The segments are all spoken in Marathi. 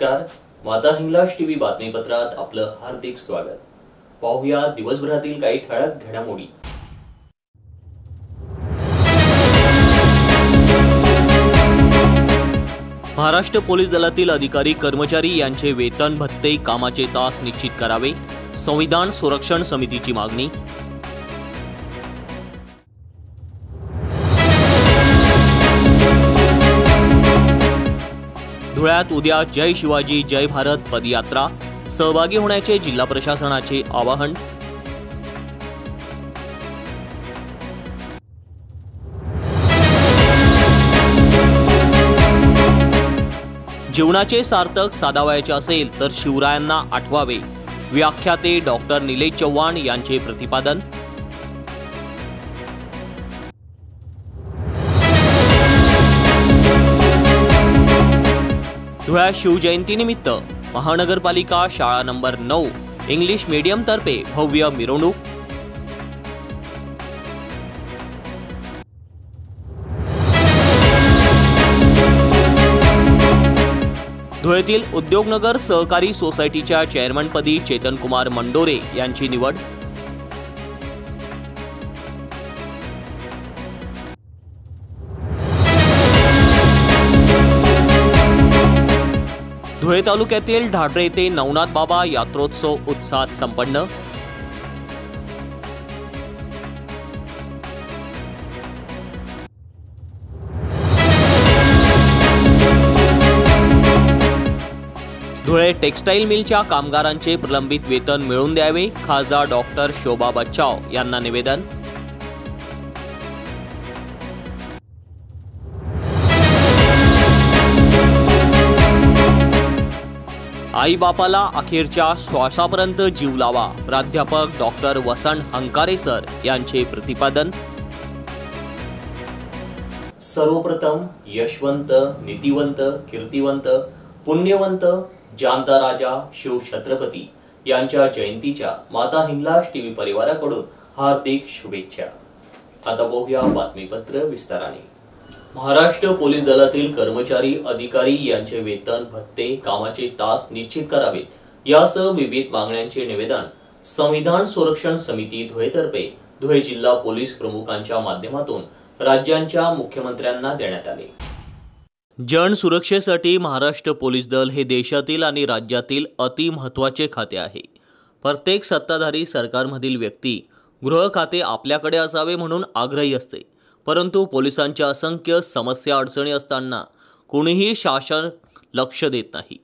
नमस्कार, माता हिंगलाज टीव्ही बातमीपत्रात आपलं हार्दिक स्वागत। पाहूया दिवसभरातील काही ठळक घडामोडी। महाराष्ट्र पोलीस दलातील अधिकारी कर्मचारी यांचे वेतन भत्ते कामाचे तास निश्चित करावे, संविधान संरक्षण समितीची मागणी। धुळ्यात उद्या जय शिवाजी जय भारत पदयात्रा, सहभागी होण्याचे जिल्हा प्रशासनाचे आवाहन। जीवनाचे सार्थक साधावायचे असेल तर शिवरायांना आठवावे, व्याख्याते डॉक्टर निलेश चव्हाण यांचे प्रतिपादन। धुळ्यात शिवजयंतीनिमित्त महानगरपालिका शाळा नंबर 9 इंग्लिश मीडियम तर्फे भव्य मिरवणूक। धुळ्यातील उद्योगनगर सहकारी सोसायटीच्या चेअरमनपदी चेतनकुमार मंडोरे यांची निवड। धुळे तालुक्यातील ढाढरे येथे नवनाथ बाबा यात्रोत्सव उत्साहात संपन्न। धुळे टेक्सटाईल मिलच्या कामगारांचे प्रलंबित वेतन मिळवून द्यावे, खासदार डॉक्टर शोभा बच्चाव यांना निवेदन। आई बापाला अखेरच्या श्वासापर्यंत जीव लावा, प्राध्यापक डॉक्टर वसंत हंकारे सर यांचे प्रतिपादन। सर्वप्रथम यशवंत, नीतिवंत, कीर्तिवंत, पुण्यवंत, जानता राजा शिवछत्रपती यांच्या जयंतीच्या माता हिंगलाज टीव्ही परिवाराकडून हार्दिक शुभेच्छा। आता बघूया बातमीपत्र विस्ताराने। महाराष्ट्र पोलीस दलातील कर्मचारी अधिकारी यांचे वेतन भत्ते कामाचे तास निश्चित करावेत यासह विविध मागण्यांचे निवेदन संविधान संरक्षण समिती धुळेतर्फे धुळे जिल्हा पोलीस प्रमुखांच्या माध्यमातून राज्यांच्या मुख्यमंत्र्यांना देण्यात आले। जन सुरक्षेसाठी महाराष्ट्र पोलीस दल हे देशातील आणि राज्यातील अति महत्त्वाचे खाते आहे। प्रत्येक सत्ताधारी सरकारमधील व्यक्ती गृह खाते आपल्याकडे असावे म्हणून आग्रही असते, परंतु पोलिसांच्या असंख्य समस्या अडचणी असताना कोणीही शासन लक्ष देत नाही।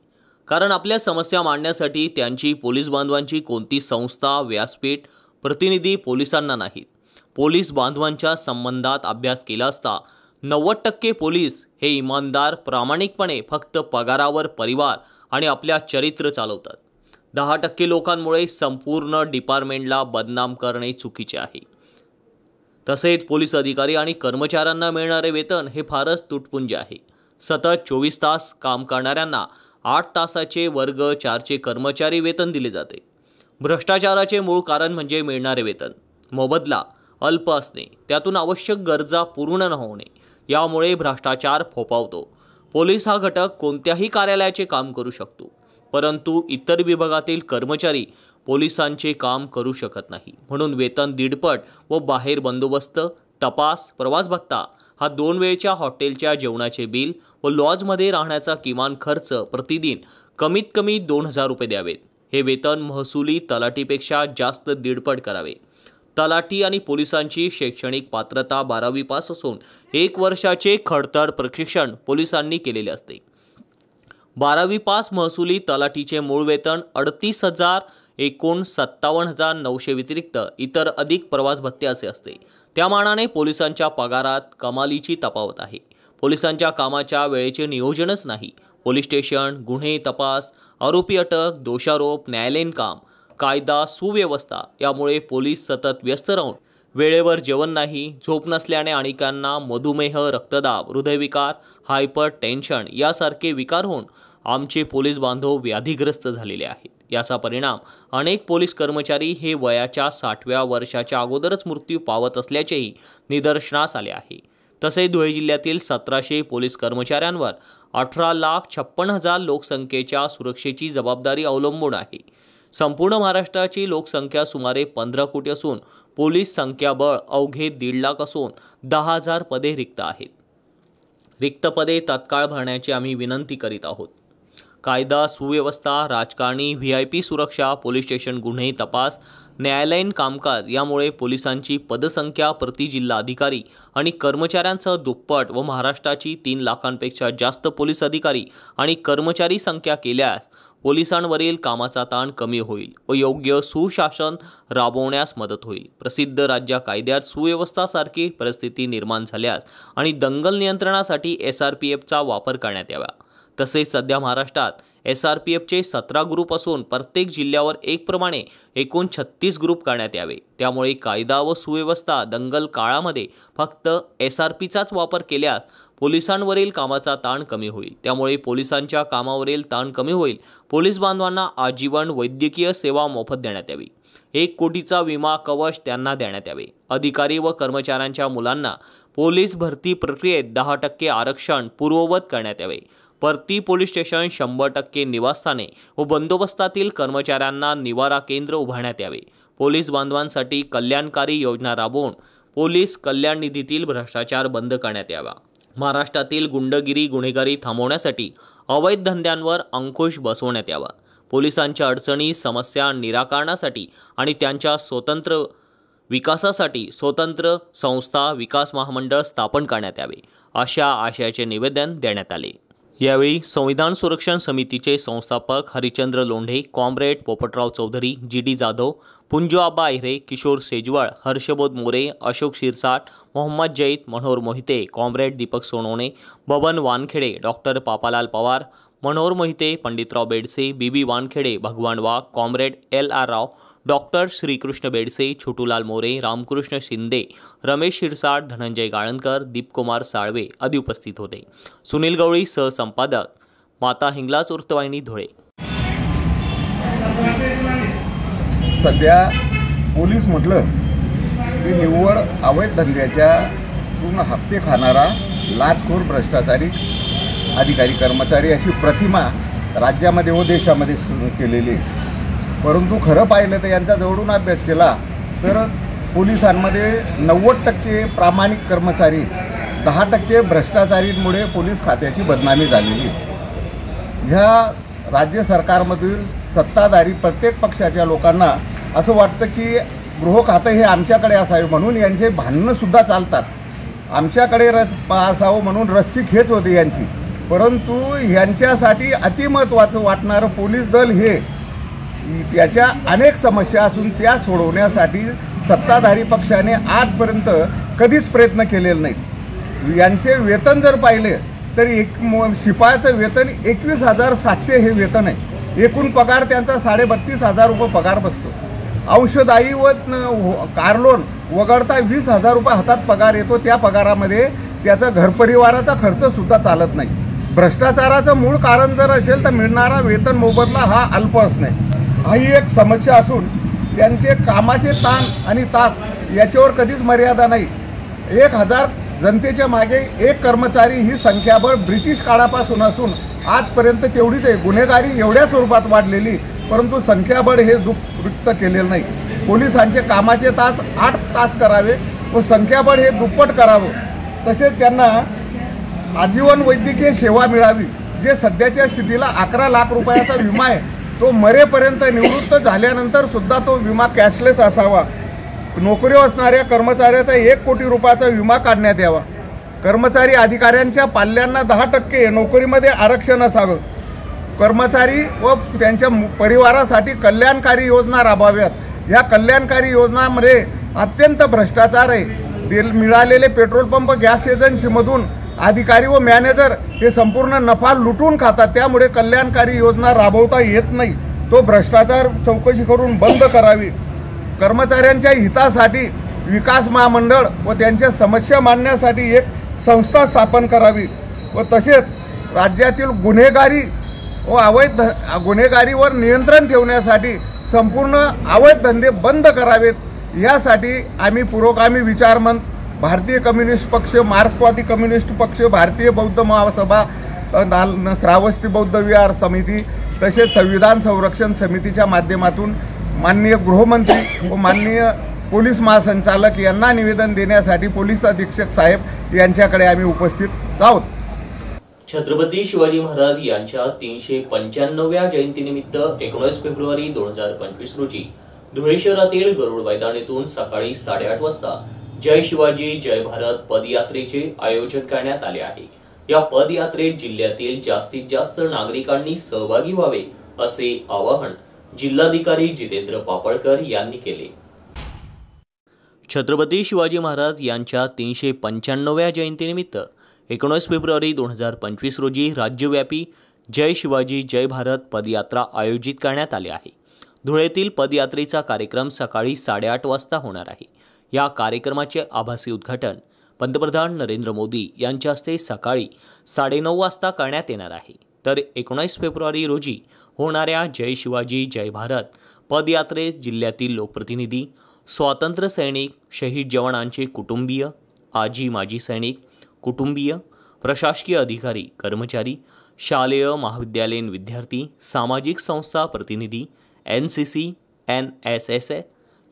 कारण आपल्या समस्या मांडण्यासाठी त्यांची पोलीस बांधवांची कोणती संस्था व्यासपीठ प्रतिनिधी पोलिसांना नाहीत। पोलीस बांधवांच्या संबंधात अभ्यास केला असता 90% पोलीस हे इमानदार प्रामाणिकपणे फक्त पगारावर परिवार आणि आपल्या चरित्र चालवतात। 10% लोकांमुळे संपूर्ण डिपार्टमेंटला बदनाम करणे चुकीचे आहे। तसेच पोलीस अधिकारी आणि कर्मचाऱ्यांना मिळणारे वेतन हे फारच तुटपुंज आहे। सतत 24 तास काम करणाऱ्यांना 8 तासाचे वर्ग 4चे कर्मचारी वेतन दिले जाते। भ्रष्टाचाराचे मूळ कारण म्हणजे मिळणारे वेतन मोबदला अल्प असणे, त्यातून आवश्यक गरजा पूर्ण न होणे, यामुळे भ्रष्टाचार फोफावतो। पोलीस हा घटक कोणत्याही कार्यालयाचे काम करू शकतो, परंतु इतर विभागातील कर्मचारी पोलिसांचे काम करू शकत नाही। म्हणून वेतन दीडपट व बाहेर बंदोबस्त, तपास, प्रवास भत्ता हा 2 वेळच्या हॉटेलच्या जेवणाचे बिल व लॉजमध्ये राहण्याचा किमान खर्च प्रतिदिन कमीत कमी 2000 रुपये द्यावेत। हे वेतन महसुली तलाठीपेक्षा जास्त दीडपट करावे। तलाठी आणि पोलिसांची शैक्षणिक पात्रता 12वी पास असून 1 वर्षाचे खडतर प्रशिक्षण पोलिसांनी केलेले असते। 12वी पास महसुली तलाठीचे मूळ वेतन 38,000 एकूण 57,900 व्यतिरिक्त इतर अधिक प्रवास भत्ते असे असते। त्या मानाने पोलिसांच्या पगारात कमालीची तफावत आहे। पोलिसांच्या कामाच्या वेळेचे नियोजनच नाही। पोलीस स्टेशन, गुन्हे तपास, आरोपी अटक, दोषारोप, न्यायालयीन काम, कायदा सुव्यवस्था यामुळे पोलीस सतत व्यस्त राहून वेळेवर जेवण नाही, झोप नसल्याने अनेकांना मधुमेह, रक्तदाब, हृदयविकार, हायपर टेन्शन यासारखे विकार होऊन आमचे पोलीस बांधव व्याधीग्रस्त झालेले आहेत। याचा परिणाम अनेक पोलीस कर्मचारी हे वयाच्या 60व्या वर्षाच्या अगोदरच मृत्यू पावत असल्याचेही निदर्शनास आले आहे। तसेच धुळे जिल्ह्यातील 1700 पोलीस कर्मचाऱ्यांवर 18,56,000 लोकसंख्येच्या सुरक्षेची जबाबदारी अवलंबून आहे। संपूर्ण महाराष्ट्राची लोकसंख्या सुमारे 15 कोटी असून पोलीस संख्याबळ अवघे 1.5 लाख असून 10,000 पदे रिक्त आहेत। रिक्त पदे तत्काळ भरण्याची आम्ही विनंती करीत आहोत। कायदा सुव्यवस्था, राजकारणी, VIP सुरक्षा, पोलीस स्टेशन गुन्हे तपास, न्यायालयीन कामकाज यामुळे पोलिसांची पदसंख्या प्रति जिल्हा अधिकारी आणि कर्मचाऱ्यांसह दुप्पट व महाराष्ट्राची 3 लाखांपेक्षा जास्त पोलीस अधिकारी आणि कर्मचारी संख्या केल्यास पोलिसांवरील कामाचा ताण कमी होईल व योग्य सुशासन राबवण्यास मदत होईल। प्रसिद्ध राज्य कायद्यात सुव्यवस्था सारखी परिस्थिती निर्माण झाल्यास आणि दंगल नियंत्रणासाठी SRPFचा वापर करण्यात यावा। तसेच सध्या महाराष्ट्रात SRPFचे 17 ग्रुप असून प्रत्येक जिल्ह्यावर एक प्रमाणे एकूण 36 ग्रुप करण्यात यावे। त्यामुळे कायदा व सुव्यवस्था दंगल काळामध्ये फक्त SRPचाच वापर केल्यास पोलिसांवरील कामाचा ताण कमी होईल। त्यामुळे पोलिसांच्या कामावरील ताण कमी होईल। पोलीस बांधवांना आजीवन वैद्यकीय सेवा मोफत देण्यात यावी। 1 कोटीचा विमा कवच त्यांना देण्यात यावे। अधिकारी व कर्मचाऱ्यांच्या मुलांना पोलीस भरती प्रक्रियेत 10% आरक्षण पूर्ववत करण्यात यावे। प्रति पोलीस स्टेशन 100% निवासस्थाने व बंदोबस्तातील कर्मचाऱ्यांना निवारा केंद्र उभारण्यात यावे। पोलीस बांधवांसाठी कल्याणकारी योजना राबवून पोलीस कल्याण निधीतील भ्रष्टाचार बंद करण्यात यावा। महाराष्ट्रातील गुंडगिरी गुन्हेगारी थांबवण्यासाठी अवैध धंद्यांवर अंकुश बसवण्यात यावा। पोलिसांच्या अडचणी समस्या निराकरणासाठी आणि त्यांच्या स्वतंत्र विकासासाठी स्वतंत्र संस्था विकास महामंडळ स्थापन करण्यात यावे, अशा आशयाचे निवेदन देण्यात आले। यावेळी संविधान सुरक्षण समितीचे संस्थापक Harichandra Londhe, comrade Popatrao Chaudhari, GD Jadhav, Punjo Aba Ahire, Kishor Sejwal, Harshbodh More, Ashok Shirsat, Mohammad Zaid, Manohar Mohite, comrade Deepak Sonawane, Baban Wankhede, doctor Papalal Pawar, Manohar Mohite, Panditrao Bedse, BB Wankhede, Bhagwan Wagh, comrade LR Rao, doctor Shrikrishna Bedse, Chhotulal More, Ramkrishna Shinde, Ramesh Shirsat, Dhananjay Galankar, Deepkumar Salve आदी उपस्थित होते। सुनील गवळी सहसंपादक, माता हिंगलाज वृत्तवाहिनी धुळे। सध्या पोलीस म्हटलं की निव्वळ अवैध धंद्याच्या पूर्ण हप्ते खाणारा लाचखोर भ्रष्टाचारी अधिकारी कर्मचारी अशी प्रतिमा राज्यामध्ये व देशामध्ये सुरू केलेली आहे। परंतु खरं पाहिलं तर यांचा जवळून अभ्यास केला तर पोलिसांमध्ये 90% प्रामाणिक कर्मचारी, 10% भ्रष्टाचारींमुळे पोलीस खात्याची बदनामी झालेली। ह्या राज्य सरकारमधील सत्ताधारी प्रत्येक पक्षाच्या लोकांना असं वाटतं की गृह खातं हे आमच्याकडे असावे म्हणून यांचे भांडणंसुद्धा चालतात। आमच्याकडे असावं म्हणून रस्सी खेच होते यांची। परंतु यांच्यासाठी अतिमहत्त्वाचं वाटणारं पोलीस दल हे त्याच्या अनेक समस्या असून त्या सोडवण्यासाठी सत्ताधारी पक्षाने आजपर्यंत कधीच प्रयत्न केलेले नाहीत। यांचे वेतन जर पाहिले तर शिपायाचं वेतन 21,700 हे वेतन आहे। एकूण पगार त्यांचा 32,500 रुपये पगार बसतो। औषधाई व कार लोन वगळता 20,000 रुपये हातात पगार येतो। त्या पगारामध्ये त्याचा घरपरिवाराचा खर्चसुद्धा चालत नाही। भ्रष्टाचाराचं मूळ कारण जर असेल तर मिळणारा वेतन मोबदला हा अल्प असणे ही एक समस्या असून त्यांचे कामाचे ताण आणि तास याच्यावर कधीच मर्यादा नाही। 1,000 जनतेच्या मागे एक कर्मचारी ही संख्याबळ ब्रिटिश काळापासून असून आजपर्यंत तेवढीच आहे। गुन्हेगारी एवढ्या स्वरूपात वाढलेली परंतु संख्याबळ हे दुप्पट केलेलं नाही। पोलिसांचे कामाचे तास 8 तास करावे व संख्याबळ हे दुप्पट करावं। तसेच त्यांना आजीवन वैद्यकीय सेवा मिळावी। जे सध्याच्या स्थितीला 11 लाख रुपयाचा विमा आहे तो मरेपर्यंत निवृत्त झाल्यानंतर सुद्धा तो विमा कॅशलेस असावा। नोकरीवर असणाऱ्या कर्मचाऱ्याचा 1 कोटी रुपयाचा विमा काढण्यात यावा। कर्मचारी अधिकाऱ्यांच्या पाल्यांना 10% नोकरीमध्ये आरक्षण असावं। कर्मचारी व त्यांच्या परिवारासाठी कल्याणकारी योजना राबवाव्यात। या कल्याणकारी योजनांमध्ये अत्यंत भ्रष्टाचार आहे। मिळालेले पेट्रोल पंप गॅस एजन्सीमधून अधिकारी व मॅनेजर हे संपूर्ण नफा लुटून खातात। त्यामुळे कल्याणकारी योजना राबवता येत नाही। तो भ्रष्टाचार चौकशी करून बंद करावी। कर्मचाऱ्यांच्या हितासाठी विकास महामंडळ व त्यांच्या समस्या मांडण्यासाठी एक संस्था स्थापन करावी व तसेच राज्यातील गुन्हेगारी व अवैध गुन्हेगारीवर नियंत्रण ठेवण्यासाठी संपूर्ण अवैध धंदे बंद करावेत। यासाठी आम्ही पुरोगामी विचारवंत भारतीय कम्युनिस्ट पक्ष, मार्क्सवादी कम्युनिस्ट पक्ष, भारतीय बौद्ध महासभा, श्रावस्ती बौद्ध विहार समिती तसेच संविधान संरक्षण समितीच्या माध्यमातून माननीय गृहमंत्री व माननीय पोलीस महासंचालक यांना निवेदन देण्यासाठी पोलीस अधीक्षक साहेब यांच्याकडे आम्ही उपस्थित आहोत. छत्रपती शिवाजी महाराज यांच्या 395व्या जयंतीनिमित्त 19 फेब्रुवारी 2025 रोजी धुळे शहरातील गरुड मैदानातून सकाळी 8:30 वाजता जय शिवाजी जय भारत पदयात्रेचे आयोजन करण्यात आले आहे. या पदयात्रेत जिल्ह्यातील जास्तीत जास्त नागरिकांनी सहभागी व्हावे असे आवाहन जिल्हाधिकारी जितेंद्र पापळकर यांनी केले. छत्रपती शिवाजी महाराज यांच्या 395व्या जयंतीनिमित्त 19 फेब्रुवारी 2025 रोजी राज्यव्यापी जय शिवाजी जय भारत पदयात्रा आयोजित करण्यात आली आहे. धुळेतील पदयात्रेचा कार्यक्रम सकाळी 8:30 वाजता होणार आहे. या कार्यक्रमाचे आभासी उद्घाटन पंतप्रधान नरेंद्र मोदी यांच्या हस्ते सकाळी 9:30 वाजता करण्यात येणार आहे. तर 19 फेब्रुवारी रोजी होणाऱ्या जय शिवाजी जय भारत पदयात्रेत जिल्ह्यातील लोकप्रतिनिधी, स्वातंत्र्य सैनिक, शहीद जवानांचे कुटुंबीय, आजी माजी सैनिक कुटुंबीय, प्रशासकीय अधिकारी कर्मचारी, शालेय महाविद्यालयीन विद्यार्थी, सामाजिक संस्था प्रतिनिधी, NCC, NSS,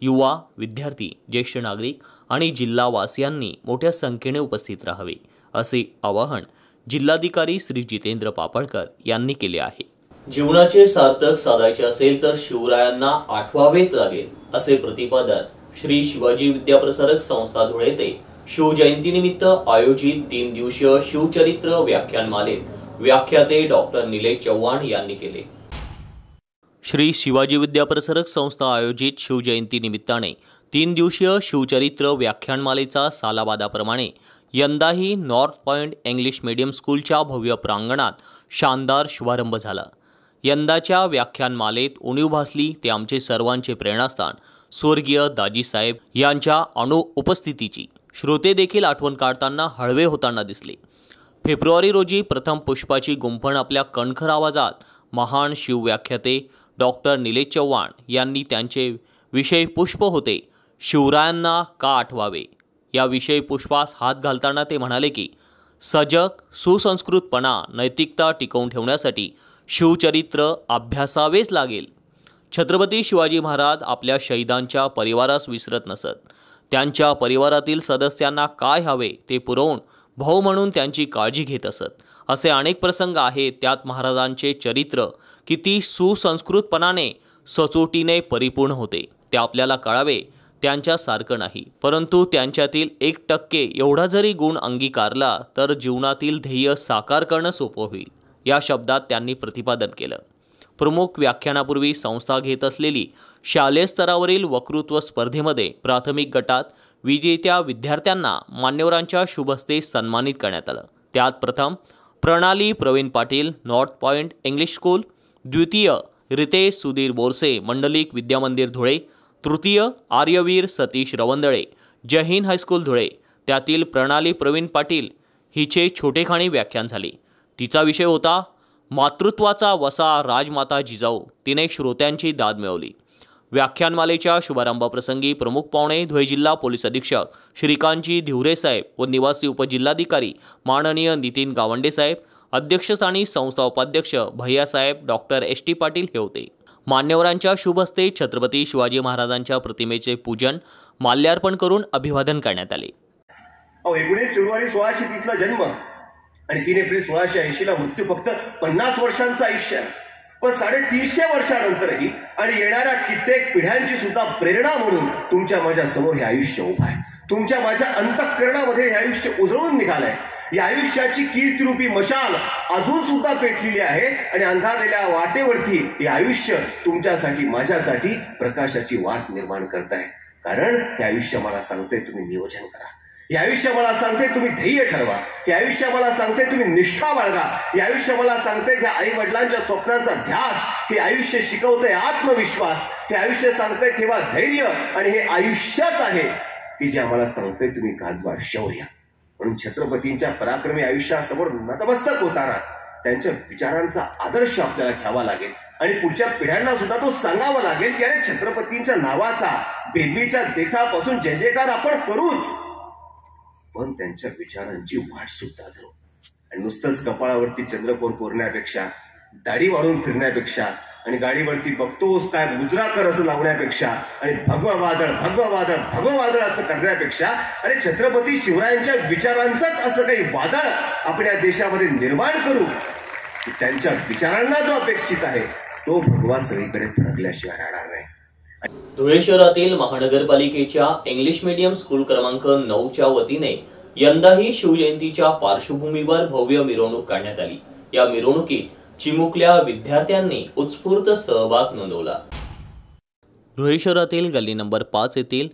युवा, विद्यार्थी, ज्येष्ठ नागरिक आणि जिल्हावासियांनी मोठ्या संख्येने उपस्थित राहावे असे आवाहन जिल्हाधिकारी श्री जितेंद्र पापळकर यांनी केले आहे. जीवनाचे सार्थक साधायचे असेल तर शिवरायांना आठवावेच लागेल असे प्रतिपादन श्री शिवाजी विद्याप्रसारक संस्था धुळे येथे शिवजयंतीनिमित्त आयोजित 3 दिवसीय शिवचरित्र व्याख्यानमालेत व्याख्याते डॉक्टर निलेश चव्हाण यांनी केले. श्री शिवाजी विद्याप्रसारक संस्था आयोजित शिवजयंती निमित्ताने 3 दिवसीय शिवचरित्र व्याख्यानमालेचा सालाबादाप्रमाणे यंदाही नॉर्थ पॉइंट इंग्लिश मीडियम स्कूलच्या भव्य प्रांगणात शानदार शुभारंभ झाला. यंदाच्या व्याख्यानमालेत उणीव भासली ते आमचे सर्वांचे प्रेरणास्थान स्वर्गीय दाजीसाहेब यांच्या उपस्थितीची. श्रोते देखील आठवण काढताना हळवे होताना दिसले. फेब्रुवारी रोजी प्रथम पुष्पाची गुंफण आपल्या कणखर आवाजात महान शिवव्याख्याते डॉक्टर निलेश चव्हाण यांनी त्यांचे विषय पुष्प होते शिवरायांना का आठवावे या विषय पुष्पास हात घालताना ते म्हणाले की सजग, सुसंस्कृतपणा, नैतिकता टिकवून ठेवण्यासाठी शिवचरित्र अभ्यासावेच लागेल. छत्रपती शिवाजी महाराज आपल्या शहीदांच्या परिवारास विसरत नसत. त्यांच्या परिवारातील सदस्यांना काय हवे ते पुरवून भाऊ म्हणून त्यांची काळजी घेत असत. असे अनेक प्रसंग आहेत. त्यात महाराजांचे चरित्र किती सुसंस्कृतपणाने, सचोटीने परिपूर्ण होते ते आपल्याला कळावे. त्यांच्यासारखं नाही, परंतु त्यांच्यातील 1% एवढा जरी गुण अंगीकारला तर जीवनातील ध्येय साकार करणं सोपं होईल या शब्दात त्यांनी प्रतिपादन केलं. प्रमुख व्याख्यानापूर्वी संस्था घेत असलेली शालेय स्तरावरील वक्तृत्व स्पर्धेमध्ये प्राथमिक गटात विजेत्या विद्यार्थ्यांना मान्यवरांच्या शुभ हस्ते सन्मानित करण्यात आलं. त्यात प्रथम Pranali Pravin Patil, North Point English School, द्वितीय रितेश सुधीर बोरसे, मंडलिक विद्यामंदिर धुळे, तृतीय आर्यवीर सतीश रवंदळे, जय हिंद हायस्कूल धुळे. त्यातील प्रणाली प्रवीण पाटील हिचे छोटेखानी व्याख्यान झाले. तिचा विषय होता मातृत्वाचा वसा राजमाता जिजाऊ. तिने श्रोत्यांची दाद मिळवली. व्याख्यानमालेच्या शुभारंभाप्रसंगी प्रमुख पाहुणे धुळे जिल्हा पोलीस अधीक्षक श्रीकांतजी धिवरे साहेब व निवासी उपजिल्हाधिकारी माननीय नितीन गावंडे साहेब, अध्यक्षस्थानी संस्था उपाध्यक्ष भैयासाहेब डॉक्टर ST पाटील हे होते. मान्यवरांच्या शुभ हस्ते छत्रपती शिवाजी महाराजांच्या प्रतिमेचे पूजन, माल्यार्पण करून अभिवादन करण्यात आले. 19 फेब्रुवारी 1630 जन्म आणि 3 एप्रिल 1680 मृत्यू. फक्त 50 वर्षांचं आयुष्य, पण 350 वर्षानंतरही आणि येणाऱ्या कित्येक पिढ्यांची सुद्धा प्रेरणा म्हणून तुमच्या माझ्या समोर हे आयुष्य उभं आहे. तुमच्या माझ्या अंतःकरणामध्ये हे आयुष्य उजळून निघालंय. या आयुष्याची कीर्तिरूपी मशाल अजून सुद्धा पेटलेली आहे आणि अंधारलेल्या वाटेवरती हे आयुष्य तुमच्यासाठी, माझ्यासाठी प्रकाशाची वाट निर्माण करत आहे. कारण हे आयुष्य मला सांगते तुम्ही नियोजन करा. हे आयुष्य मला सांगते तुम्ही ध्येय ठरवा. हे आयुष्य मला सांगते तुम्ही निष्ठा बाळगा. हे आयुष्य मला सांगते की आई वडिलांच्या स्वप्नांचा ध्यास. हे आयुष्य शिकवते आत्मविश्वास. हे आयुष्य सांगते ठेवा धैर्य. आणि हे आयुष्यच आहे की जे आम्हाला सांगते तुम्ही गाजवा शौर्य. म्हणून छत्रपतींच्या पराक्रमी आयुष्यासमोर नतमस्तक होताना त्यांच्या विचारांचा आदर्श आपल्याला घ्यावा लागेल आणि पुढच्या पिढ्यांना सुद्धा तो सांगावा लागेल की अरे छत्रपतींच्या नावाचा बेबीच्या देठापासून जय जयकार आपण करूच. पण त्यांच्या विचारांची वाट सुद्धा धरू. आणि नुसतंच कपाळावरती चंद्रकोर कोरण्यापेक्षा, दाढी वाढून फिरण्यापेक्षा आणि गाडीवरती बघतोस काय मुजरा कर असं लावण्यापेक्षा आणि भगवा वादळ भगवा वादळ भगवा वादळ असं करण्यापेक्षा आणि छत्रपती शिवरायांच्या विचारांचंच असं काही वादळ आपल्या देशामध्ये निर्माण करू की त्यांच्या विचारांना जो अपेक्षित आहे तो भगवा सगळीकडे फडकल्याशिवाय राहणार नाही. धुळे शहरातील महानगरपालिकेच्या इंग्लिश मीडियम स्कूल क्रमांक 9च्या वतीने यंदाही शिवजयंतीच्या पार्श्वभूमीवर भव्य मिरवणूक काढण्यात आली. या मिरवणुकीत चिमुकल्या विद्यार्थ्यांनी उत्स्फूर्त सहभाग नोंदवला. धुळे शहरातील गल्ली नंबर 5 येथील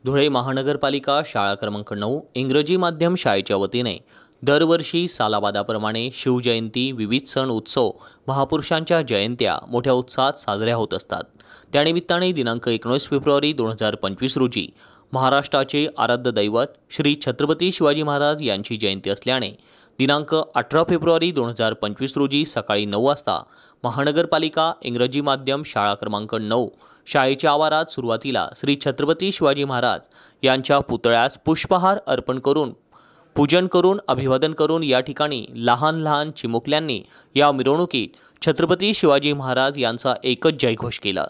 धुळे महानगरपालिका शाळा क्रमांक 9 इंग्रजी माध्यम शाळेच्या वतीने दरवर्षी सालाबादाप्रमाणे शिवजयंती, विविध सण उत्सव, महापुरुषांच्या जयंत्या मोठ्या उत्साहात साजऱ्या होत असतात. त्यानिमित्ताने दिनांक 19 फेब्रुवारी 2025 रोजी महाराष्ट्राचे आराध्य दैवत श्री छत्रपती शिवाजी महाराज यांची जयंती असल्याने दिनांक 18 फेब्रुवारी 2025 रोजी सकाळी 9 वाजता महानगरपालिका इंग्रजी माध्यम शाळा क्रमांक 9 शाळेच्या आवारात सुरुवातीला श्री छत्रपती शिवाजी महाराज यांच्या पुतळ्यास पुष्पहार अर्पण करून पूजन करून अभिवादन करून या ठिकाणी लहान लहान चिमुकल्यांनी या मिरवणुकीत छत्रपती शिवाजी महाराज यांचा एकच जयघोष केला.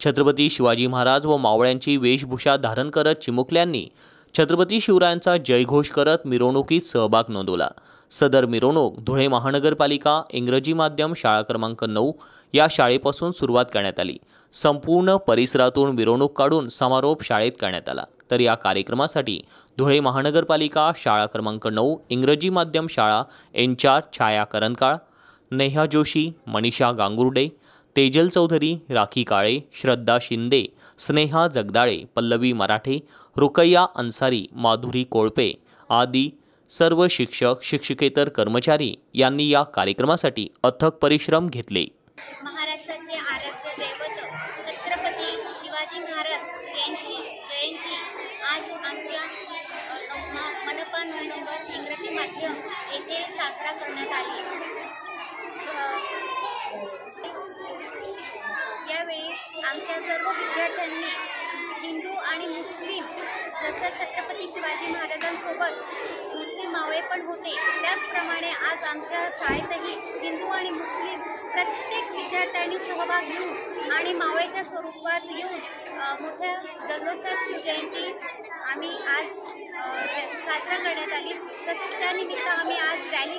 छत्रपती शिवाजी महाराज व मावळ्यांची वेशभूषा धारण करत चिमुकल्यांनी छत्रपती शिवरायांचा जयघोष करत मिरवणुकीत सहभाग नोंदवला. सदर मिरवणूक धुळे महानगरपालिका इंग्रजी माध्यम शाळा क्रमांक 9 या शाळेपासून सुरुवात करण्यात आली. संपूर्ण परिसरातून मिरवणूक काढून समारोप शाळेत करण्यात आला. तर या कार्यक्रमासाठी धुळे महानगरपालिका शाळा क्रमांक 9 इंग्रजी माध्यम शाळा इन्चार्ज छाया करंकाळ, नेहा जोशी, मनीषा गांगुर्डे, तेजल चौधरी, राखी काळे, श्रद्धा शिंदे, स्नेहा जगदाळे, पल्लवी मराठे, रुकैया अन्सारी, माधुरी कोळपे आदी सर्व शिक्षक, शिक्षकेतर कर्मचारी यांनी या कार्यक्रमासाठी अथक परिश्रम घेतले. महाराष्ट्राचे आराध्य दैवत छत्रपती शिवाजी महाराज यांची जयंती आज आमच्या मनपा 9 नंबर इंग्रजी माध्यम येथे साजरा करण्यात आली. यावेळी आमच्या सर्व विद्यार्थ्यांनी हिंदू आणि मुस्लिम, जसं छत्रपती शिवाजी महाराजांसोबत मुस्लिम मावळे पण होते त्याचप्रमाणे आज आमच्या शाळेतही हिंदू आणि मुस्लिम प्रत्येक विद्यार्थ्यांनी सहभाग घेऊन आणि मावळेच्या स्वरूपात येऊन मोठ्या जल्लोषात शिवजयंती आम्ही आज साजरा करण्यात आली. तसेच त्यानिमित्त आम्ही आज रॅली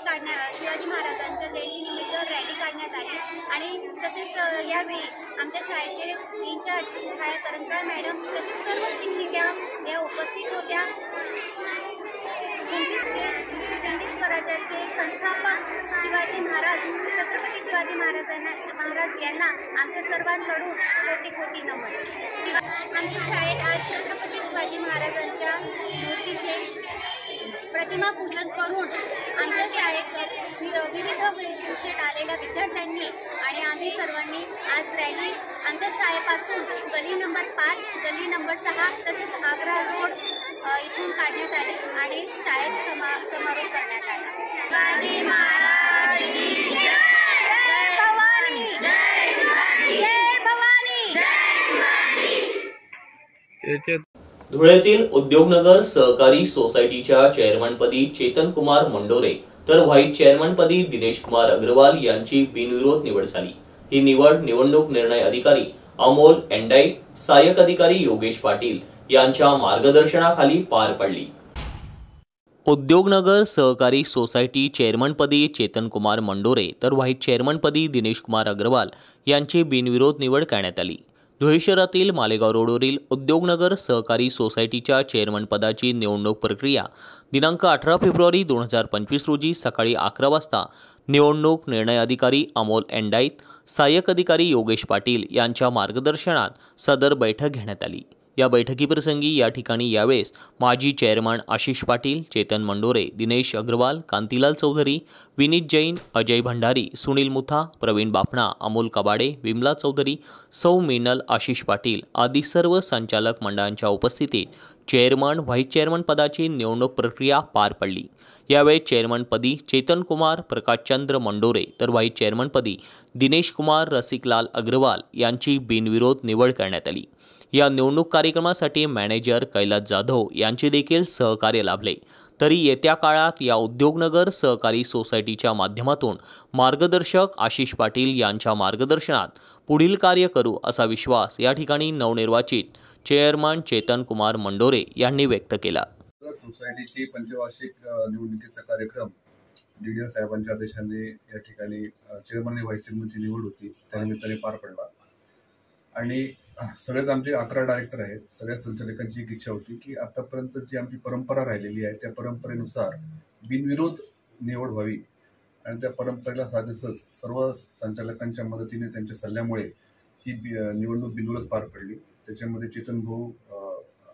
शिवाजी महाराजांच्या जयंतीनिमित्त रॅली काढण्यात आली. आणि तसेच यावेळी आमच्या शाळेचे इन्चार्ज छाया करंकाळ मॅडम तसेच सर्व शिक्षिका या उपस्थित होत्या. हिंदी स्वराज्याचे संस्थापक शिवाजी महाराज छत्रपती शिवाजी महाराज यांना आमच्या सर्वांकडून कोटी कोटी नमन. आमच्या शाळेत आज छत्रपती शिवाजी महाराजांच्या मूर्तीचे प्रतिमा पूजन करून आमच्या शाळेत विविध वेशभूषेत आलेल्या विद्यार्थ्यांनी आणि आम्ही सर्वांनी आज रॅली आमच्या शाळेपासून गली नंबर 5, गली नंबर 6 तसेच आग्रा रोड इथून काढण्यात आली आणि शाळेत समारोप करण्यात आला. शिवाजी महाराज की जय, जय भवानी, जय शिवाजी, जय भवानी, जय शिवाजी. धुळ्यातील उद्योगनगर सहकारी सोसायटीच्या चेअरमनपदी चेतन कुमार मंडोरे तर व्हाईस चेअरमनपदी दिनेश कुमार अग्रवाल यांची बिनविरोध निवड झाली. ही निवड निवडणूक निर्णय अधिकारी अमोल एंडाईट, सहाय्यक अधिकारी योगेश पाटील यांच्या मार्गदर्शनाखाली पार पडली. उद्योगनगर सहकारी सोसायटी चेअरमनपदी चेतन कुमार मंडोरे तर व्हाईस चेअरमनपदी दिनेश कुमार अग्रवाल यांची बिनविरोध निवड करण्यात आली. धुळे शहरातील मालेगाव रोडवरील उद्योगनगर सहकारी सोसायटीच्या चेअरमनपदाची निवडणूक प्रक्रिया दिनांक 18 फेब्रुवारी 2025 रोजी सकाळी 11 वाजता निवडणूक निर्णय अधिकारी अमोल एंडाईत, सहाय्यक अधिकारी योगेश पाटील यांच्या मार्गदर्शनात सदर बैठक घेण्यात आली. या बैठकीप्रसंगी या ठिकाणी यावेळेस माजी चेअरमन आशिष पाटील, चेतन मंडोरे, दिनेश अग्रवाल, कांतीलाल चौधरी, विनीत जैन, अजय भंडारी, सुनील मुथा, प्रवीण बापणा, अमोल कबाडे, विमला चौधरी, सौ मीनल, आशिष पाटील आदी सर्व संचालक मंडळांच्या उपस्थितीत चेअरमन, व्हाईस चेअरमन पदाची निवडणूक प्रक्रिया पार पडली. यावेळी चेअरमनपदी चेतन कुमार प्रकाशचंद्र मंडोरे तर व्हाईस चेअरमनपदी दिनेश कुमार रसिकलाल अग्रवाल यांची बिनविरोध निवड करण्यात आली. या निवडणूक कार्यक्रमासाठी मॅनेजर कैलास जाधव यांचे देखील सहकार्य लाभले. तरी येत्या काळात या उद्योगनगर सहकारी सोसायटीच्या माध्यमातून मार्गदर्शक आशिष पाटील यांच्या मार्गदर्शनात पुढील कार्य करू असा विश्वास या ठिकाणी नवनिर्वाचित चेअरमन चेतन कुमार मंडोरे यांनी व्यक्त केला. सोसायटीची पंचवार्षिक निवडणुकीचा कार्यक्रम DDR साहेबांच्या आदेशाने या ठिकाणी चेअरमन आणि व्हाईस चेअरमनची निवड होती, त्यानिमित्ताने पार पडला. आणि सगळेच आमचे 11 डायरेक्टर आहेत. सगळ्या संचालकांची एक इच्छा होती की आतापर्यंत जी आमची परंपरा राहिलेली आहे त्या परंपरेनुसार बिनविरोध निवड व्हावी. आणि त्या परंपरेला साजेसच सर्व संचालकांच्या मदतीने, त्यांच्या सल्ल्यामुळे ही निवडणूक बिनविरोध पार पडली. त्याच्यामध्ये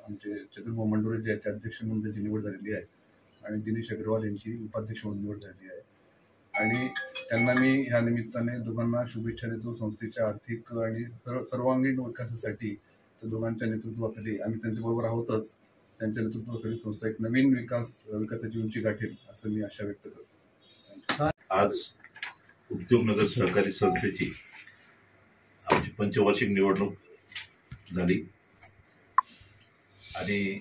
आमचे चेतन मंडोरे जे आहेत ते अध्यक्ष म्हणून त्यांची निवड झालेली आहे आणि दिनेश अग्रवाल यांची उपाध्यक्ष म्हणून निवड झालेली आहे. आणि त्यांना मी ह्या निमित्ताने दोघांना शुभेच्छा देतो. संस्थेच्या आर्थिक आणि सर्वांगीण विकासासाठी त्या दोघांच्या नेतृत्वाखाली आम्ही त्यांच्याबरोबर आहोतच. त्यांच्या नेतृत्वाखाली संस्था एक नवीन विकासाची उंची गाठेल असं मी आशा व्यक्त करतो. आज उद्योगनगर सहकारी संस्थेची आमची पंचवार्षिक निवडणूक झाली आणि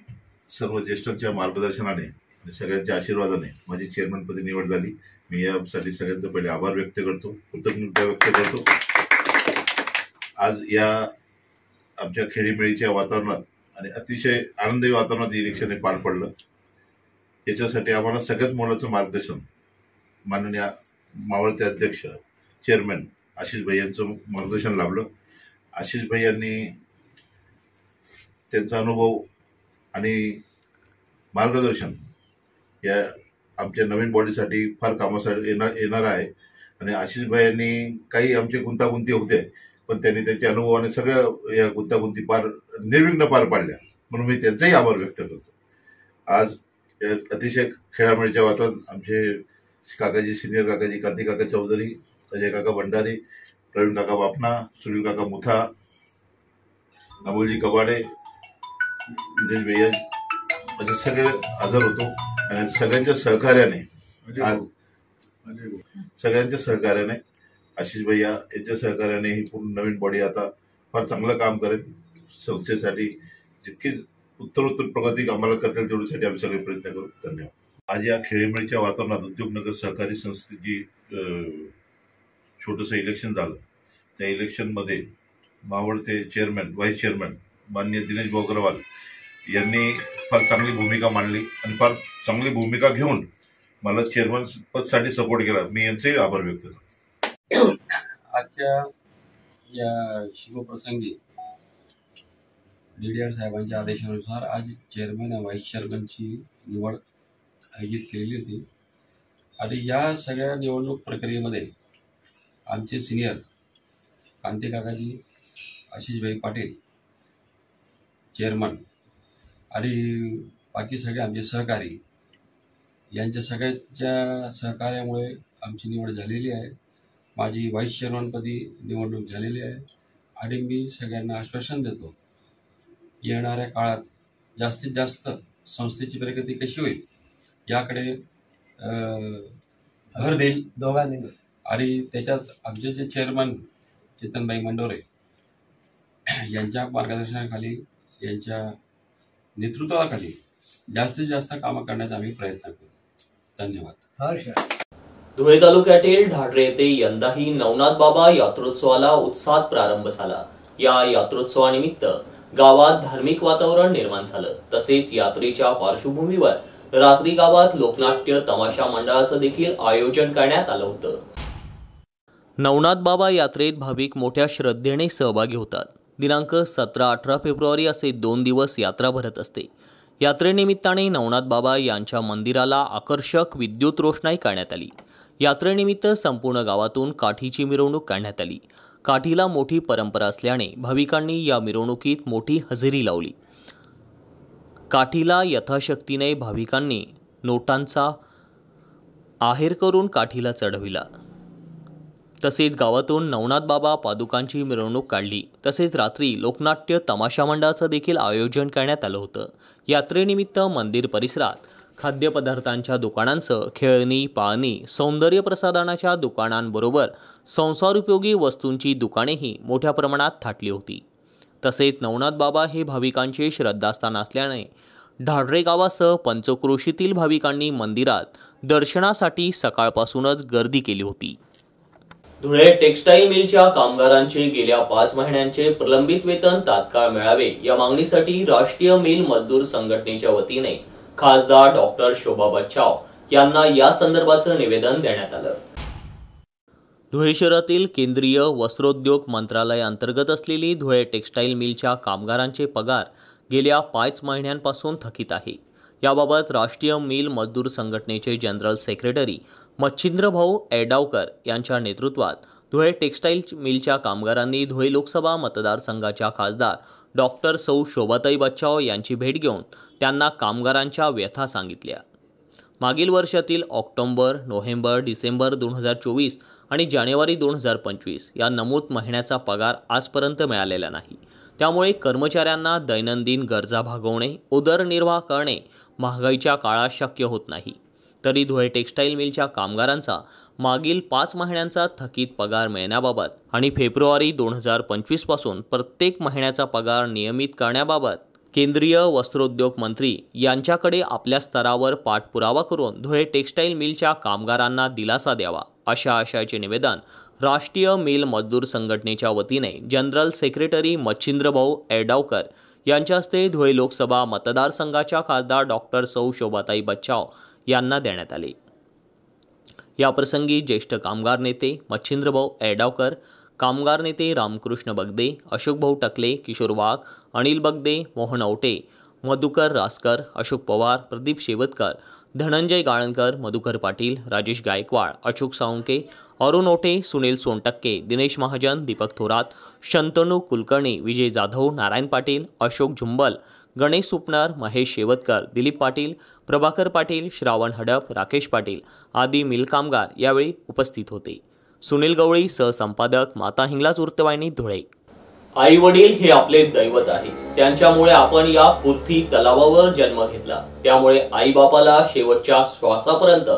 सर्व ज्येष्ठांच्या मार्गदर्शनाने आणि सगळ्यांच्या आशीर्वादाने माझी चेअरमनपदी निवड झाली. मी यासाठी सगळ्यांचा पहिले आभार व्यक्त करतो, कृतज्ञता व्यक्त करतो. आज या आमच्या खेळीमेळीच्या वातावरणात आणि अतिशय आनंदी वातावरणात इलेक्शन हे पार पडलं. याच्यासाठी आम्हाला सगळ्यात मोलाचं मार्गदर्शन माननीय मावळते अध्यक्ष चेअरमॅन आशिष भाई यांचं मार्गदर्शन लाभलं. आशिष भाई यांनी त्यांचा अनुभव आणि मार्गदर्शन या आमच्या नवीन बॉडीसाठी फार कामासाठी येणार आहे. आणि आशिष भाई यांनी काही आमचे गुंतागुंती होते, पण त्यांनी त्यांच्या अनुभवाने सगळ्या या गुंतागुंती निर्विघ्न पार पाडल्या, म्हणून मी त्यांचाही आभार व्यक्त करतो. आज अतिशय खेळामेळीच्या वातावरणात आमचे काकाजी, सिनियर काकाजी, कांती काका चौधरी, अजय काका भंडारी, प्रवीण काका बापना, सुनील काका मुथा, अमोलजी कबाडे, विजय भैया असे सगळे हजर होतो. आणि सगळ्यांच्या सहकार्याने आशिष भैया यांच्या सहकार्याने ही पूर्ण नवीन बॉडी आता फार चांगलं काम करेल. संस्थेसाठी जितकी उत्तरोत्तर प्रगती आम्हाला करता येईल तेवढ्यासाठी आम्ही सगळे प्रयत्न करू. धन्यवाद. आज या खेळीमेळीच्या वातावरणात उद्योगनगर सहकारी संस्थेची छोटंसं इलेक्शन झालं. त्या इलेक्शनमध्ये मावळते चेअरमॅन, व्हाईस चेअरमॅन माननीय दिनेश भाऊ अग्रवाल यांनी फार चांगली भूमिका मांडली आणि फार चांगली भूमिका घेऊन मला चेअरमन पदसाठी सपोर्ट केला. मी यांचेही आभार व्यक्त करतो. आजच्या या शुभप्रसंगी DDR साहेबांच्या आदेशानुसार आज चेअरमन आणि व्हाईस चेअरमनची निवड आयोजित केलेली होती. आणि या सगळ्या निवडणूक प्रक्रियेमध्ये आमचे सिनियर कांती काकाजी, आशिषभाई पाटील चेअरमन आणि बाकी सगळे आमचे सहकारी यांच्या सगळ्यांच्या सहकार्यामुळे आमची निवड झालेली आहे. माझी व्हाईस चेअरमनपदी निवडणूक झालेली आहे. आणि मी सगळ्यांना आश्वासन देतो, येणाऱ्या काळात जास्तीत जास्त संस्थेची प्रगती कशी होईल याकडे भर देईल दोघांनी. आणि त्याच्यात आमचे जे चेअरमन चेतनभाई मंडोरे यांच्या मार्गदर्शनाखाली, यांच्या नेतृत्वाखाली जास्तीत जास्त कामं करण्याचा आम्ही प्रयत्न करू. धन्यवाद. धुळे तालुक्यातील ढाढरे येथे यंदाही नवनाथ बाबा यात्रोत्सवाला उत्साहात प्रारंभ झाला. या यात्रोत्सवानिमित्त गावात धार्मिक वातावरण निर्माण झालं. तसेच यात्रेच्या पार्श्वभूमीवर रात्री गावात लोकनाट्य तमाशा मंडळाचं देखील आयोजन करण्यात आलं होतं. नवनाथ बाबा यात्रेत भाविक मोठ्या श्रद्धेने सहभागी होतात. दिनांक 17-18 फेब्रुवारी असे 2 दिवस यात्रा भरत असते. यात्रेनिमित्ताने नवनाथ बाबा यांच्या मंदिराला आकर्षक विद्युत रोषणाई करण्यात आली. यात्रेनिमित्त संपूर्ण गावातून काठीची मिरवणूक काढण्यात आली. काठीला मोठी परंपरा असल्याने भाविकांनी या मिरवणुकीत मोठी हजेरी लावली. काठीला यथाशक्तीने भाविकांनी नोटांचा आहेर करून काठीला चढविला. तसेच गावातून नवनाथ बाबा पादुकांची मिरवणूक काढली. तसेच रात्री लोकनाट्य तमाशा मंडळाचं देखील आयोजन करण्यात आलं होतं. यात्रेनिमित्त मंदिर परिसरात खाद्यपदार्थांच्या दुकानांसह खेळणी, पाळणी, सौंदर्य प्रसाधनाच्या दुकानांबरोबर संसारोपयोगी वस्तूंची दुकानेही मोठ्या प्रमाणात थाटली होती. तसेच नवनाथ बाबा हे भाविकांचे श्रद्धास्थान असल्याने ढाढरे गावासह पंचक्रोशीतील भाविकांनी मंदिरात दर्शनासाठी सकाळपासूनच गर्दी केली होती। धुळे टेक्सटाईल मिलच्या कामगारांचे गेल्या 5 महिन्यांचे प्रलंबित वेतन तात्काळ मिळावे या मागणीसाठी राष्ट्रीय मिल मजदूर संघटनेच्या वतीने खासदार डॉक्टर शोभा बच्छाव यांना या संदर्भाचं निवेदन देण्यात आलं। धुळे शहरातील केंद्रीय वस्त्रोद्योग मंत्रालय अंतर्गत असलेली धुळे टेक्सटाईल मिलच्या कामगारांचे पगार गेल्या 5 महिन्यांपासून थकीत आहे। याबाबत राष्ट्रीय मिल मजदूर संघटनेचे जनरल सेक्रेटरी मच्छिंद्रभाऊ एडावकर यांच्या नेतृत्वात धुळे टेक्सटाईल मिलच्या कामगारांनी धुळे लोकसभा मतदारसंघाच्या खासदार डॉक्टर सौ शोभाताई बच्छाव यांची भेट घेऊन त्यांना कामगारांच्या व्यथा सांगितल्या। मागील वर्षातील ऑक्टोबर, नोव्हेंबर, डिसेंबर 2024 आणि जानेवारी 2025 या नमूद महिन्याचा पगार आजपर्यंत मिळालेला नाही। त्यामुळे कर्मचाऱ्यांना दैनंदिन गरजा भागवणे, उदरनिर्वाह करणे महागाईच्या काळात शक्य होत नाही। तरी धुळे टेक्सटाईल मिलच्या कामगारांचा मागील 5 महिन्यांचा थकीत पगार मिळण्याबाबत आणि फेब्रुवारी 2025 पासून प्रत्येक महिन्याचा पगार नियमित करण्याबाबत केंद्रीय वस्त्रोद्योग मंत्री यांच्याकडे आपल्या स्तरावर पाठपुरावा करून धुळे टेक्सटाईल मिलच्या कामगारांना दिलासा द्यावा अशा आशयाचे निवेदन राष्ट्रीय मिल मजदूर संघटनेच्या वतीने जनरल सेक्रेटरी मच्छिंद्रभाऊ एडावकर यांच्या हस्ते धुळे लोकसभा मतदारसंघाच्या खासदार डॉक्टर सौ शोभाताई बच्छाव यांना देण्यात आले। याप्रसंगी ज्येष्ठ कामगार नेते मच्छिंद्रभाऊ एडावकर, कामगार नेते रामकृष्ण बगदे, अशोक भाऊ टकले, किशोर वाघ, अनिल बगदे, मोहन औटे, मधुकर रासकर, अशोक पवार, प्रदीप शेवतकर, धनंजय गाळणकर, मधुकर पाटील, राजेश गायकवाड, अशोक साळुंके, अरुण ओटे, सुनील सोनटक्के, दिनेश महाजन, दीपक थोरात, शंतनू कुलकर्णी, विजय जाधव, नारायण पाटील, अशोक झुंबल, गणेश सुपणार, महेश शेवतकर, दिलीप पाटील, प्रभाकर पाटील, श्रावण हडप, राकेश पाटील आदी मिल कामगार यावेळी उपस्थित होते। सुनील गवळी, सहसंपादक, माता हिंगलाज वृत्तवाहिनी, धुळे। आई वडील हे आपले दैवत आहे, त्यांच्यामुळे आपण या पृथ्वी तलावावर जन्म घेतला, त्यामुळे आई बापाला शेवटच्या श्वासापर्यंत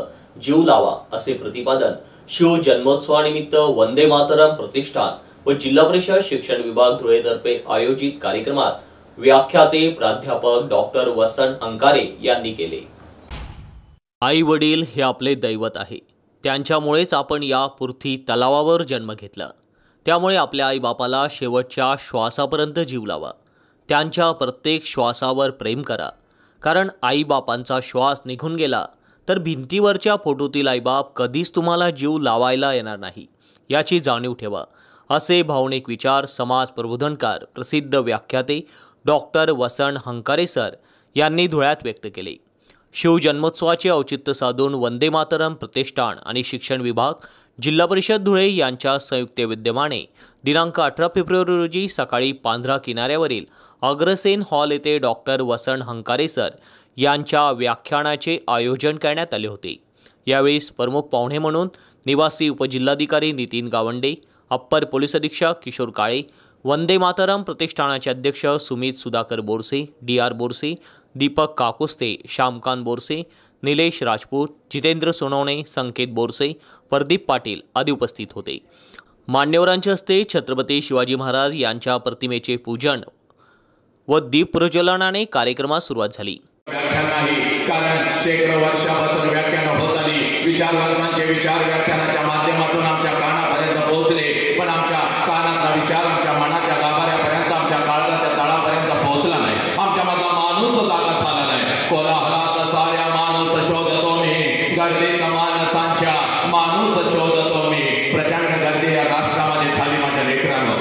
जीव लावा असे प्रतिपादन शिव जन्मोत्सवानिमित्त वंदे मातरम प्रतिष्ठान व जिल्हा परिषद शिक्षण विभाग धुळेतर्फे आयोजित कार्यक्रमात व्याख्याते प्राध्यापक डॉक्टर वसंत अंकारे यांनी केले। आई वडील हे आपले दैवत आहे, त्यांच्यामुळेच आपण या पृथ्वी तलावावर जन्म घेतला, त्यामुळे आपल्या आईबापाला शेवटच्या श्वासापर्यंत जीव लावा, त्यांच्या प्रत्येक श्वासावर प्रेम करा, कारण आईबापांचा श्वास निघून गेला तर भिंतीवरच्या फोटोतील आईबाप कधीच तुम्हाला जीव लावायला येणार नाही, याची जाणीव ठेवा असे भावनिक विचार समाज प्रबोधनकार प्रसिद्ध व्याख्याते डॉक्टर वसंत हंकारे सर यांनी धुळ्यात व्यक्त केले। शिवजन्मोत्सवाचे औचित्य साधून वंदे मातरम प्रतिष्ठान आणि शिक्षण विभाग जिल्हा परिषद धुळे यांच्या संयुक्त विद्यमाने दिनांक 18 फेब्रुवारी रोजी सकाळी पांढरा किनाऱ्यावरील अग्रसेन हॉल येथे डॉक्टर वसंत हंकारे सर यांच्या व्याख्यानाचे आयोजन करण्यात आले होते। यावेळी प्रमुख पाहुणे म्हणून निवासी उपजिल्हाधिकारी नितीन गावंडे, अप्पर पोलीस अधीक्षक किशोर काळे, वंदे मातरम प्रतिष्ठानाचे अध्यक्ष सुमित सुधाकर बोरसे, डी.आर. बोरसे, दीपक काकुस्ते, श्यामकांत बोरसे, निलेश राजपूत, जितेंद्र सोनवणे, संकेत बोरसे, प्रदीप पाटील आदी उपस्थित होते। मान्यवरांच्या हस्ते छत्रपती शिवाजी महाराज यांच्या प्रतिमेचे पूजन व दीप प्रज्वलनाने कार्यक्रमास सुरुवात झाली। व्याख्यान नाही, कारण शेकडो वर्षापासून व्याख्यान होत आली, विचारवंतांचे विचार व्याख्यानाच्या माध्यमातून आमच्या कानापर्यंत पोहोचले, पण आमच्या कानातला विचार आमच्या मनाच्या गाभाऱ्यापर्यंत, आमच्या काळजाच्या तळापर्यंत पोहोचला नाही। आमच्या मधला माणूस जागा झाला नाही। कोलाहलात साऱ्या माणूस शोधतो मी, गर्दीत माणसांच्या माणूस शोधतो मी। प्रचंड गर्दी या राष्ट्रामध्ये झाली माझ्या लेकरांनो,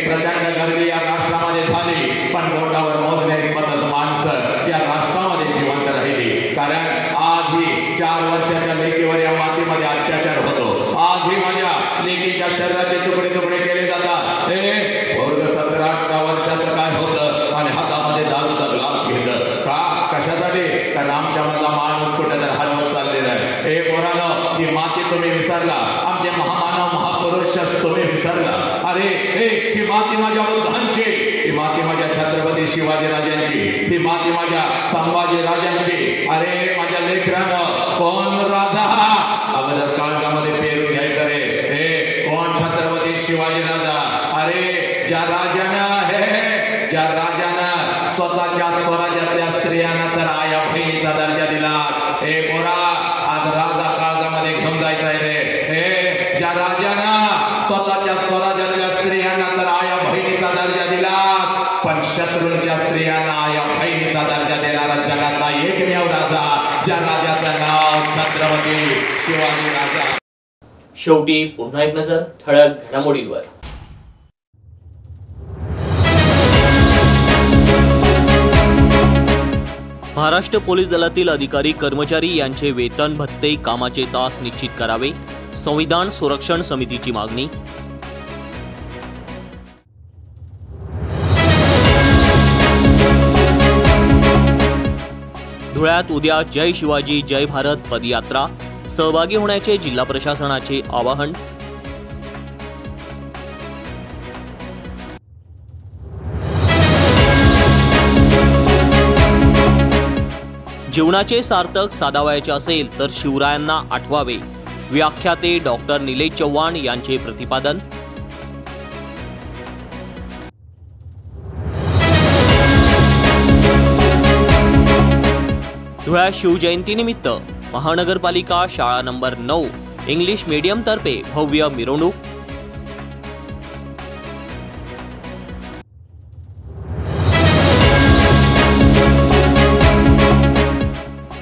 प्रचंड गर्दी या राष्ट्रामध्ये झाली, पण बोटावर मोजणारी पतच माणसं या राष्ट्रामध्ये जिवंत राहिली, कारण आजही 4 वर्षाच्या लेकीवर या मातीमध्ये अत्याचार होतो, आजही माझ्या लेकीच्या शरीराचे तुकडे तुकडे केले जातात। वर्ग 17-18 वर्षाचं काय होतं आणि हातामध्ये दारूचा ग्लास घेतं का, कशासाठी? कारण आमच्या मधला माणूस कुठेतरी हरवत चाललेला आहे। पोरांनो, ही माती तुम्ही विसरला, आमचे महामानव महापुरुष तुम्ही विसरला। अरे ही माती माझ्या बुद्धांची, ही माती माझ्या छत्रपती शिवाजी राजांची, ही माती माझ्या संभाजी राजांची। अरे माझ्या लेकरांनो, कोण राजा अगोदर काळजामध्ये पेरून घ्यायचं रे, कोण छत्रपती शिवाजी राजा? अरे ज्या राजानं ज्या राजानं स्वतःच्या स्वराज्यातल्या स्त्रियांना तर आया बहिणीचा दर्जा दिला, हे पोरा आज राजा काळजामध्ये घेऊन जायचं आहे रे. हे ज्या राजानं स्वतःच्या स्वराज्यातल्या स्त्रियांना तर आया बहिणीचा दर्जा दिला, पण शत्रूंच्या स्त्रियांना आया बहिणीचा दर्जा देणारा जगातला एकमेव राजा, ज्या राजाचं नाव छत्रपती शिवाजी राजा. शेवटी पुन्हा एक नजर ठळक घडामोडींवर. महाराष्ट्र पोलीस दलातील अधिकारी कर्मचारी यांचे वेतन भत्ते कामाचे तास निश्चित करावे, संविधान संरक्षण समितीची मागणी. धुळ्यात उद्या जय शिवाजी जय भारत पदयात्रा, सहभागी होण्याचे जिल्हा प्रशासनाचे आवाहन. जीवनाचे सार्थक साधावायचे असेल तर शिवरायांना आठवावे, व्याख्याते डॉक्टर निलेश चव्हाण यांचे प्रतिपादन. धुळ्यात शिवजयंतीनिमित्त महानगरपालिका शाळा नंबर 9 इंग्लिश मीडियम तर्फे भव्य मिरवणूक.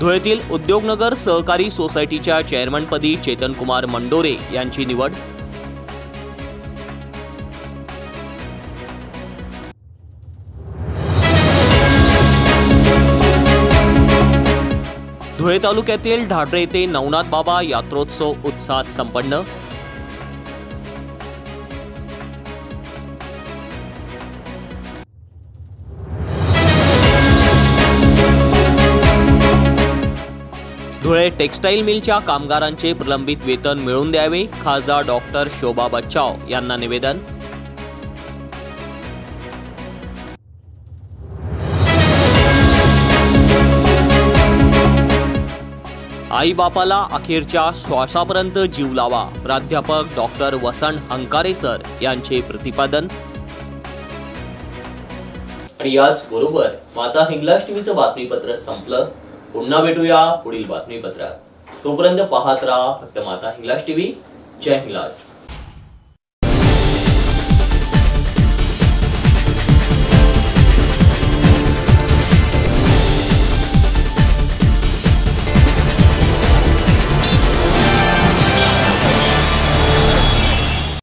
धुळ्यातील उद्योगनगर सहकारी सोसायटीच्या चेअरमनपदी चेतनकुमार मंडोरे यांची निवड. धुळे तालुक्यातील ढाढरे येथे नवनाथ बाबा यात्रोत्सव उत्साहात संपन्न. धुळे टेक्सटाईल मिलच्या कामगारांचे प्रलंबित वेतन मिळवून द्यावे, खासदार डॉक्टर शोभा बच्चाव यांना निवेदन. आई बापाला अखेरच्या श्वासापर्यंत जीव लावा, प्राध्यापक डॉक्टर वसंत हंकारे सर यांचे प्रतिपादन. आणि याचबरोबर माता हिंगलाज टीव्हीचं बातमीपत्र संपलं. पुन्हा भेटूया पुढील बातमीपत्रात. तोपर्यंत पाहत राहा फक्त माता हिंगलाज टीव्ही. जय हिंगलाज.